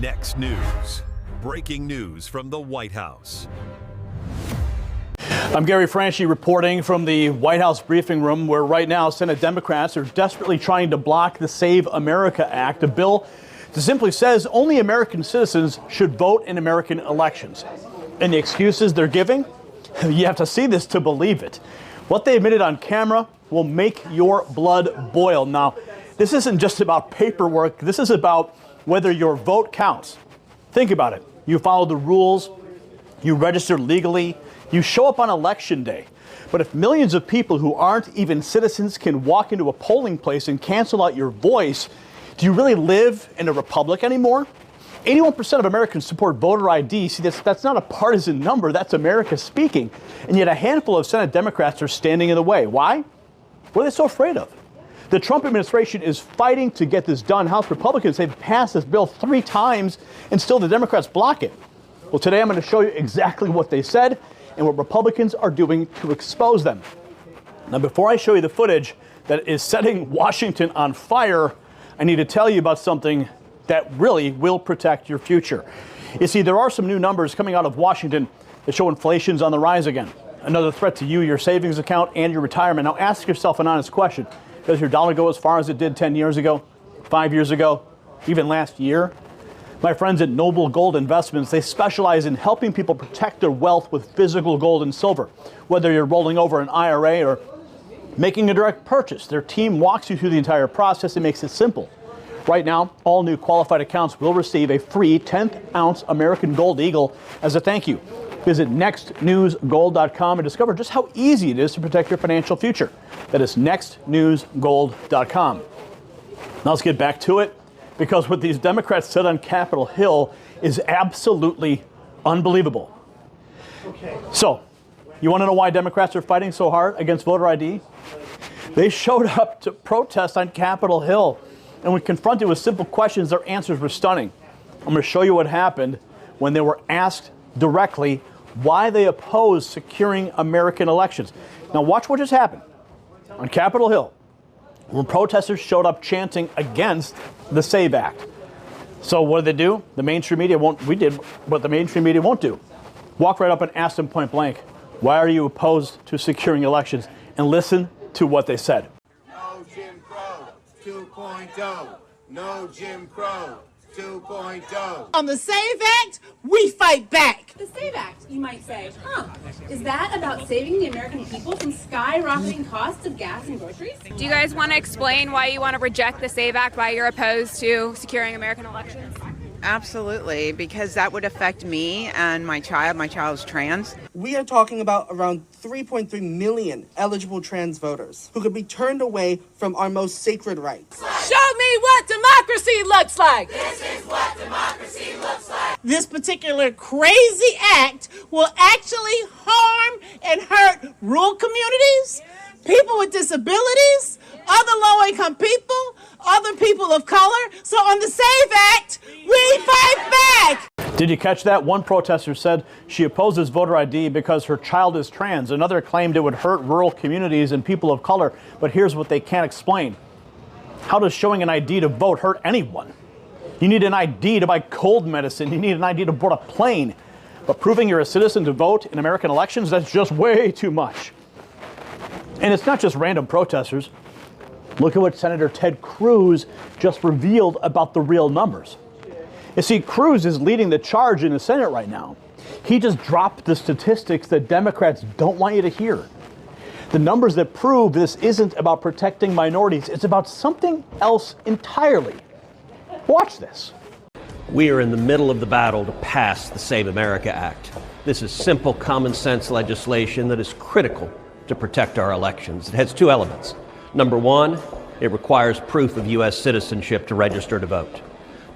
Next News. Breaking news from the White House. I'm Gary Franchi reporting from the White House briefing room, where right now Senate Democrats are desperately trying to block the Save America Act, a bill that simply says only American citizens should vote in American elections. And the excuses they're giving? You have to see this to believe it. What they admitted on camera will make your blood boil. Now, this isn't just about paperwork. This is about whether your vote counts. Think about it. You follow the rules, you register legally, you show up on election day. But if millions of people who aren't even citizens can walk into a polling place and cancel out your voice, do you really live in a republic anymore? 81% of Americans support voter ID. See, that's not a partisan number. That's America speaking. And yet a handful of Senate Democrats are standing in the way. Why? What are they so afraid of? The Trump administration is fighting to get this done. House Republicans have passed this bill 3 times, and still the Democrats block it. Well, today I'm going to show you exactly what they said and what Republicans are doing to expose them. Now, before I show you the footage that is setting Washington on fire, I need to tell you about something that really will protect your future. You see, there are some new numbers coming out of Washington that show inflation's on the rise again. Another threat to you, your savings account, and your retirement. Now, ask yourself an honest question. Does your dollar go as far as it did 10 years ago, 5 years ago, even last year? My friends at Noble Gold Investments, they specialize in helping people protect their wealth with physical gold and silver. Whether you're rolling over an IRA or making a direct purchase, their team walks you through the entire process and makes it simple. Right now, all new qualified accounts will receive a free 10th ounce American Gold Eagle as a thank you. Visit nextnewsgold.com and discover just how easy it is to protect your financial future. That is nextnewsgold.com. Now let's get back to it, because what these Democrats said on Capitol Hill is absolutely unbelievable. So, you want to know why Democrats are fighting so hard against voter ID? They showed up to protest on Capitol Hill, and when confronted with simple questions, their answers were stunning. I'm going to show you what happened when they were asked directly why they oppose securing American elections. Now watch what just happened on Capitol Hill when protesters showed up chanting against the SAVE Act. So what did they do? The mainstream media we did what the mainstream media won't do. Walk right up and ask them point blank, why are you opposed to securing elections? And listen to what they said. No Jim Crow 2.0. No Jim Crow 2.0. On the SAVE Act, we fight back. The SAVE Act, you might say. Is that about saving the American people from skyrocketing costs of gas and groceries? Do you guys want to explain why you want to reject the SAVE Act, why you're opposed to securing American elections? Absolutely, because that would affect me and my child. My child's trans. We are talking about around 3.3 million eligible trans voters who could be turned away from our most sacred rights. Show me what democracy looks like. This is what democracy looks like. This particular crazy act will actually harm and hurt rural communities, people with disabilities, other low-income people, other people of color. So on the SAVE Act, we fight back. Did you catch that? One protester said she opposes voter ID because her child is trans. Another claimed it would hurt rural communities and people of color. But here's what they can't explain. How does showing an ID to vote hurt anyone? You need an ID to buy cold medicine. You need an ID to board a plane. But proving you're a citizen to vote in American elections, that's just way too much. And it's not just random protesters. Look at what Senator Ted Cruz just revealed about the real numbers. You see, Cruz is leading the charge in the Senate right now. He just dropped the statistics that Democrats don't want you to hear. The numbers that prove this isn't about protecting minorities. It's about something else entirely. Watch this. We are in the middle of the battle to pass the Save America Act. This is simple, common sense legislation that is critical to protect our elections. It has 2 elements. Number 1, it requires proof of U.S. citizenship to register to vote.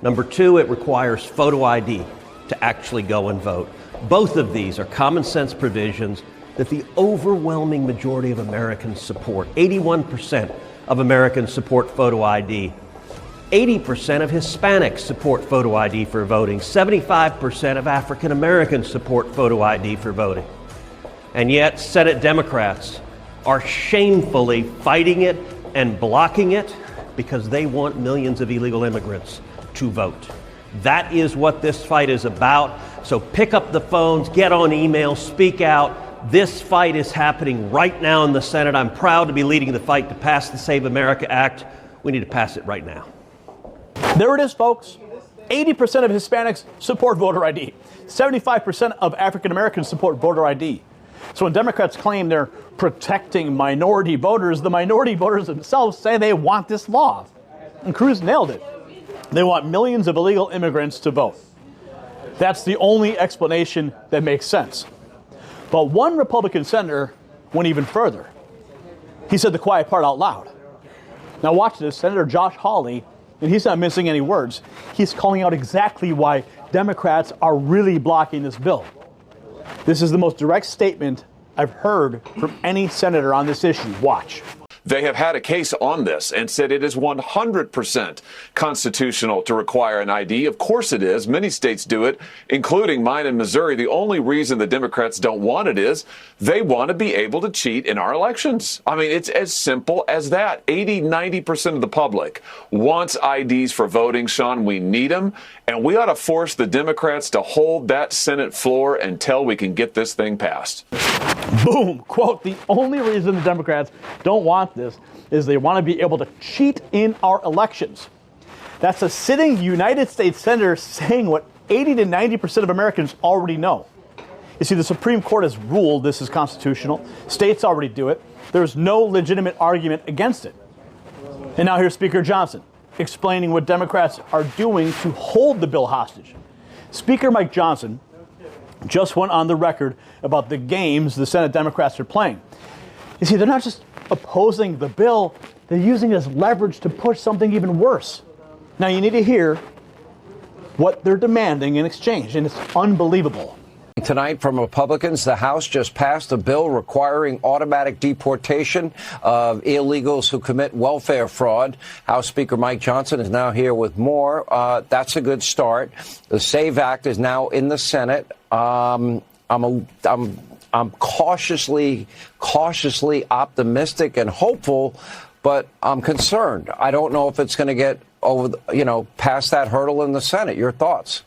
Number 2, it requires photo ID to actually go and vote. Both of these are common sense provisions that the overwhelming majority of Americans support. 81% of Americans support photo ID. 80% of Hispanics support photo ID for voting. 75% of African Americans support photo ID for voting. And yet, Senate Democrats are shamefully fighting it and blocking it because they want millions of illegal immigrants to vote. That is what this fight is about. So pick up the phones, get on email, speak out. This fight is happening right now in the Senate. I'm proud to be leading the fight to pass the Save America Act. We need to pass it right now. There it is, folks. 80% of Hispanics support voter ID. 75% of African Americans support voter ID. So when Democrats claim they're protecting minority voters, the minority voters themselves say they want this law. And Cruz nailed it. They want millions of illegal immigrants to vote. That's the only explanation that makes sense. But one Republican senator went even further. He said the quiet part out loud. Now watch this, Senator Josh Hawley, and he's not missing any words. He's calling out exactly why Democrats are really blocking this bill. This is the most direct statement I've heard from any senator on this issue. Watch. They have had a case on this and said it is 100% constitutional to require an ID. Of course it is. Many states do it, including mine in Missouri. The only reason the Democrats don't want it is they want to be able to cheat in our elections. I mean, it's as simple as that. 80-90% of the public wants IDs for voting. Sean, we need them. And we ought to force the Democrats to hold that Senate floor until we can get this thing passed. Boom. Quote, the only reason the Democrats don't want this is they want to be able to cheat in our elections. That's a sitting United States senator saying what 80 to 90% of Americans already know. You see, the Supreme Court has ruled this is constitutional. States already do it. There's no legitimate argument against it. And now here's Speaker Johnson explaining what Democrats are doing to hold the bill hostage. Speaker Mike Johnson just went on the record about the games the Senate Democrats are playing. You see, they're not just opposing the bill, they're using it as leverage to push something even worse. Now, you need to hear what they're demanding in exchange, and it's unbelievable. Tonight from Republicans, the House just passed a bill requiring automatic deportation of illegals who commit welfare fraud. House Speaker Mike Johnson is now here with more. That's a good start. The SAVE Act is now in the Senate. I'm cautiously optimistic and hopeful, but I'm concerned. I don't know if it's going to get over, past that hurdle in the Senate. Your thoughts?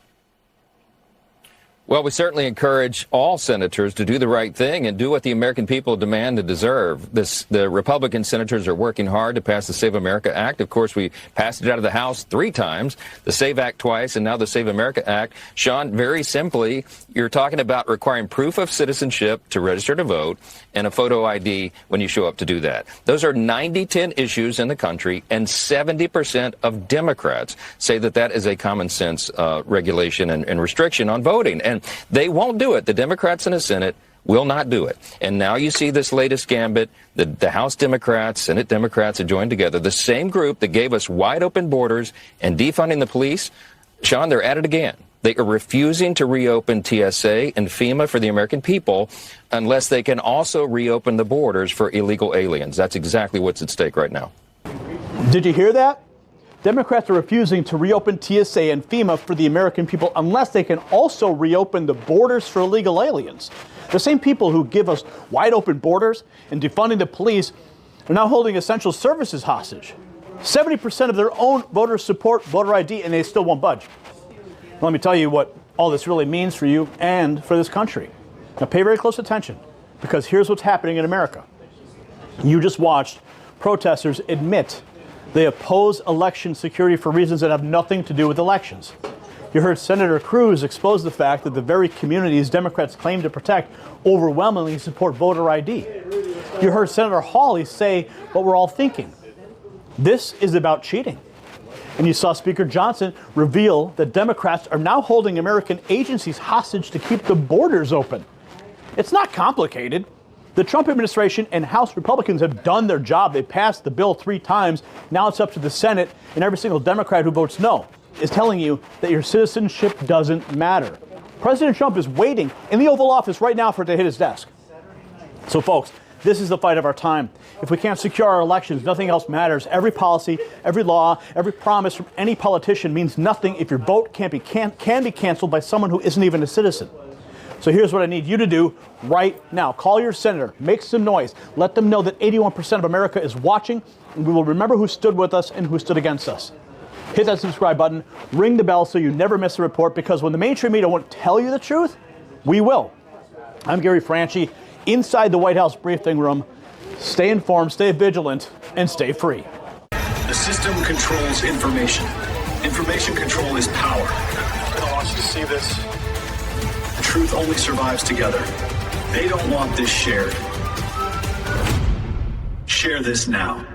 Well, we certainly encourage all senators to do the right thing and do what the American people demand and deserve. The Republican senators are working hard to pass the Save America Act. Of course, we passed it out of the House 3 times, the SAVE Act twice, and now the Save America Act. Sean, very simply, you're talking about requiring proof of citizenship to register to vote and a photo ID when you show up to do that. Those are 90-10 issues in the country, and 70% of Democrats say that that is a common sense regulation and restriction on voting. And they won't do it. The Democrats in the Senate will not do it. And now you see this latest gambit. The House Democrats, Senate Democrats have joined together. The same group that gave us wide open borders and defunding the police. Sean, they're at it again. They are refusing to reopen TSA and FEMA for the American people unless they can also reopen the borders for illegal aliens. That's exactly what's at stake right now. Did you hear that? Democrats are refusing to reopen TSA and FEMA for the American people unless they can also reopen the borders for illegal aliens. The same people who give us wide open borders and defunding the police are now holding essential services hostage. 70% of their own voters support voter ID, and they still won't budge. Let me tell you what all this really means for you and for this country. Now pay very close attention, because here's what's happening in America. You just watched protesters admit they oppose election security for reasons that have nothing to do with elections. You heard Senator Cruz expose the fact that the very communities Democrats claim to protect overwhelmingly support voter ID. You heard Senator Hawley say what we're all thinking. This is about cheating. And you saw Speaker Johnson reveal that Democrats are now holding American agencies hostage to keep the borders open. It's not complicated. The Trump administration and House Republicans have done their job. They passed the bill 3 times. Now it's up to the Senate, and every single Democrat who votes no is telling you that your citizenship doesn't matter. President Trump is waiting in the Oval Office right now for it to hit his desk. So, folks, this is the fight of our time. If we can't secure our elections, nothing else matters. Every policy, every law, every promise from any politician means nothing if your vote can be canceled by someone who isn't even a citizen. So here's what I need you to do right now. Call your senator, make some noise. Let them know that 81% of America is watching, and we will remember who stood with us and who stood against us. hit that subscribe button, ring the bell so you never miss a report, because when the mainstream media won't tell you the truth, we will. I'm Gary Franchi, inside the White House briefing room. Stay informed, stay vigilant, and stay free. The system controls information. Information control is power. I want you to see this. The truth only survives together. They don't want this shared. Share this now.